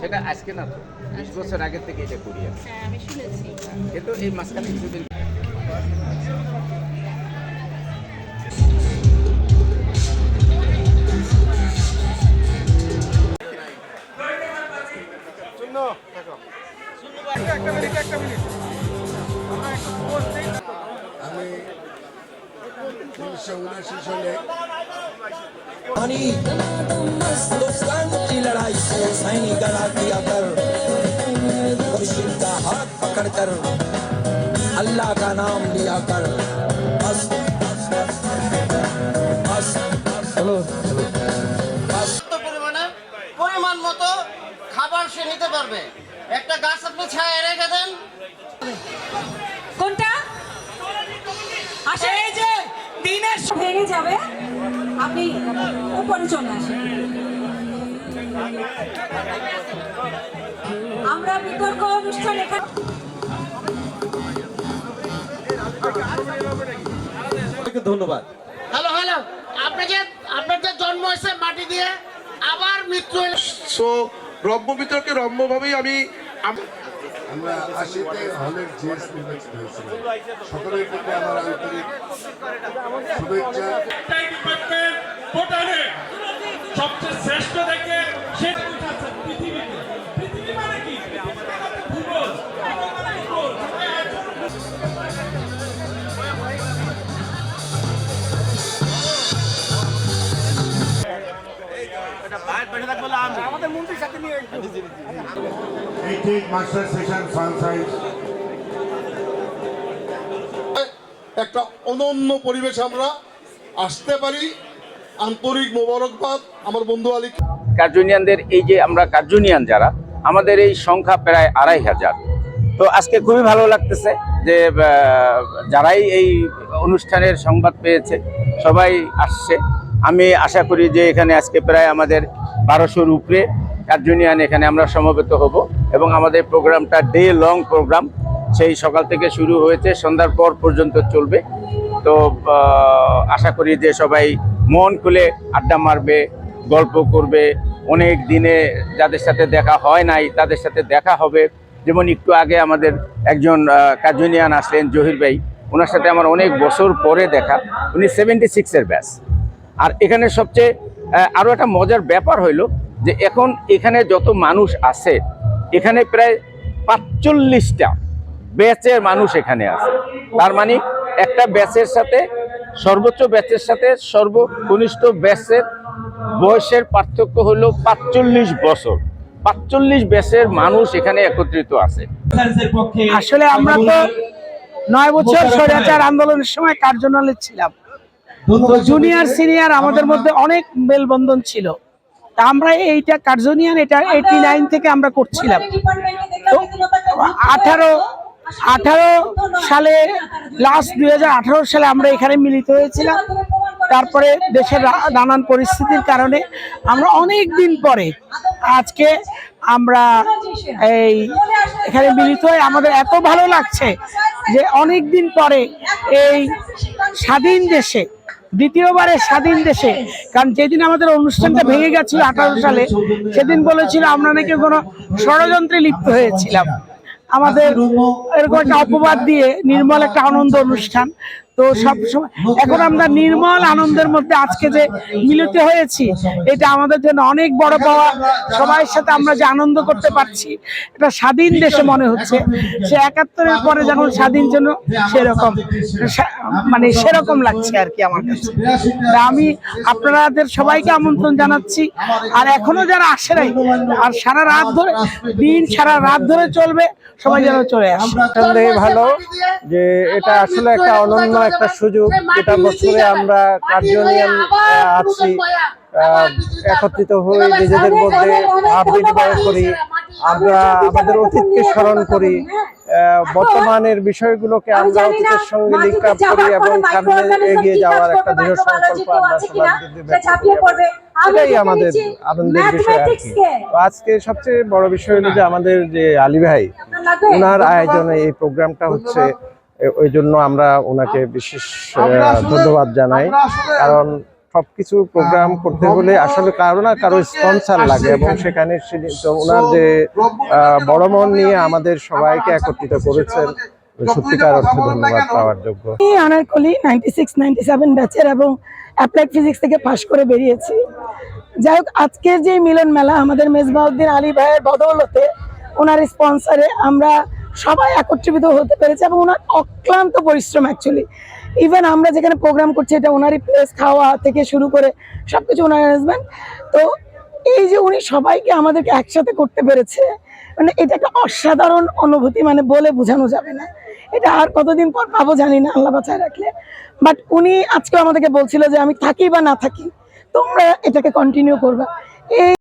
সেটা আজকে না, 20 বছর আগের থেকে এটা করি আমি শুনেছি, কিন্তু এই মাঝখানে কিছুদিন আমি 1979 সালে की लड़ाई से सैनी गला किया कर मुर्शिद का हाथ पकड़ कर अल्लाह का नाम लिया कर बस बस चलो পরিমাণ মতো খাবার সে নিতে পারবে। একটা গাছ আপনি ছায়া রেখে দেন। কোনটা আসে এই যে দিনের ভেঙে যাবে, আপনি উপরে চলে আসেন। আমরা বিতর্ক অনুষ্ঠান এখানে ধন্যবাদ। হ্যালো হ্যালো, আপনাদের জন্ম হয়েছে মাটি দিয়ে, আবার মৃত্যু। সো রম্য বিতর্কে রম্যভাবেই আমরা 80তে হলের জেস নির্বাচিত হয়েছিল। সকলের প্রতি আমার আন্তরিক শুভেচ্ছা। ভুটানে সবচেয়ে শ্রেষ্ঠ দেখে সেটা উঠাচ্ছে পৃথিবীতে। পৃথিবী মানে কি? ভূগোল। আমাদের মন্ত্রীর সাথে নিয়ে মাস্টার সেশন ফান সাইজ একটা অনন্য পরিবেশে আমরা আসতে পারি। আন্তরিক মোবারকবাদ আমার বন্ধু আলী। কার্য ইউনিয়নদের এই যে আমরা কার্য ইউনিয়ন যারা, আমাদের এই সংখ্যা প্রায় 2500। তো আজকে খুবই ভালো লাগতেছে যে যারাই এই অনুষ্ঠানের সংবাদ পেয়েছে সবাই আসছে। আমি আশা করি যে এখানে আজকে প্রায় আমাদের 1200-র উপরে কার্য ইউনিয়ন এখানে আমরা সমবেত হব, এবং আমাদের প্রোগ্রামটা ডে লং প্রোগ্রাম, সেই সকাল থেকে শুরু হয়েছে সন্ধ্যার পর পর্যন্ত চলবে। তো আশা করি যে সবাই মন খুলে আড্ডা মারবে, গল্প করবে, অনেক দিনে যাদের সাথে দেখা হয় নাই তাদের সাথে দেখা হবে। যেমন একটু আগে আমাদের একজন কার্য ইউনিয়ন আসলেন জহির ভাই, ওনার সাথে আমার অনেক বছর পরে দেখা, উনি 76-এর ব্যাচ। আর এখানে সবচেয়ে আরও একটা মজার ব্যাপার হইল যে এখন এখানে যত মানুষ আছে, এখানে প্রায় 45টা ব্যাচের মানুষ এখানে আছে। তার মানে একটা ব্যাচের সাথে সর্বোচ্চ ব্যাচের সাথে সর্বকনিষ্ঠ ব্যাচের বয়সের পার্থক্য হলো 45 বছর। 45 ব্যাচের মানুষ এখানে একত্রিত আছে। আসলে আমরা তো 9 বছর স্বৈরাচার আন্দোলনের সময় কার্যনালে ছিলাম, তো জুনিয়র সিনিয়র আমাদের মধ্যে অনেক মেলবন্ধন ছিল। তা আমরা এইটা কার্য ইউনিয়ন এটা 89 থেকে আমরা করছিলাম। তো 18 সালে লাস্ট 2018 সালে আমরা এখানে মিলিত হয়েছিলাম। তারপরে দেশের নানান পরিস্থিতির কারণে আমরা অনেক দিন পরে আজকে আমরা এখানে মিলিত হয়ে আমাদের এত ভালো লাগছে যে অনেক দিন পরে এই স্বাধীন দেশে, দ্বিতীয়বারের স্বাধীন দেশে, কারণ যেদিন আমাদের অনুষ্ঠানটা ভেঙে গেছিল 18 সালে, সেদিন বলেছিল আমরা নাকি কোনো ষড়যন্ত্রে লিপ্ত হয়েছিলাম। আমাদের এরকম একটা অপবাদ দিয়ে নির্মল একটা আনন্দ অনুষ্ঠান। তো সবসময় এখন আমরা নির্মল আনন্দের মধ্যে আজকে যে মিলিত হয়েছি, এটা আমাদের জন্য অনেক বড় পাওয়া। সবাই সাথে আমরা যে আনন্দ করতে পারছি, এটা স্বাধীন দেশে মনে হচ্ছে সে 71-এর পরে যখন স্বাধীন জন্য সেরকম মানে সেরকম লাগছে আর কি আমার কাছে। আমি আপনাদের সবাইকে আমন্ত্রণ জানাচ্ছি। আর এখনো যারা আসে নাই, আর সারা রাত ধরে সারা রাত ধরে চলবে, সবাই যেন চলে আসে। ভালো যে এটা আসলে একটা অনন্য একটা সুযোগ, এটা বছরে আমরা কার্য ইউনিয়ন আছি, একত্রিত হয়ে নিজেদের মধ্যে ভাব বিনিময় করি, আমরা আমাদের অতীতকে স্মরণ করি, বর্তমানের বিষয়গুলোকে আমরা অতীতের সঙ্গে লিঙ্ক আপ করি এবং সামনে এগিয়ে যাওয়ার একটা দৃঢ় সংকল্প আমরা এটাই আমাদের আনন্দের বিষয় আর কি। আজকে সবচেয়ে বড় বিষয় হলো যে আমাদের যে আলী ভাই, ওনার আয়োজনে এই প্রোগ্রামটা হচ্ছে, ওই জন্য আমরা ওনাকে বিশেষ ধন্যবাদ জানাই। কারণ সবকিছু প্রোগ্রাম করতে হলে আসলে কারো না কারো স্পন্সর লাগে, এবং সেখানে তো ওনার যে বড় মন নিয়ে আমাদের সবাইকে একত্রিত করেছেন, সত্যিকার অর্থে ধন্যবাদ পাওয়ার যোগ্য। আমি আনারকলি 96-97 ব্যাচের এবং অ্যাপ্লাইড ফিজিক্স থেকে পাশ করে বেরিয়েছি। যাই হোক, আজকের যে মিলন মেলা আমাদের মেজবাউদ্দিন আলী ভাইয়ের বদৌলতে, ওনার স্পন্সরে আমরা সবাই একত্রিত হতে পেরেছি এবং ওনার অক্লান্ত পরিশ্রম অ্যাকচুয়ালি। ইভেন আমরা যেখানে প্রোগ্রাম করছি এটা ওনারই প্লেস, খাওয়া থেকে শুরু করে সবকিছু ওনার অ্যারেঞ্জমেন্ট। তো এই যে উনি সবাইকে আমাদেরকে একসাথে করতে পেরেছে, মানে এটা একটা অসাধারণ অনুভূতি, মানে বলে বোঝানো যাবে না। এটা আর কতদিন পর পাবো জানি না, আল্লাহ বাঁচায় রাখলে। বাট উনি আজকে আমাদেরকে বলছিল যে আমি থাকি বা না থাকি, তোমরা এটাকে কন্টিনিউ করবা। এই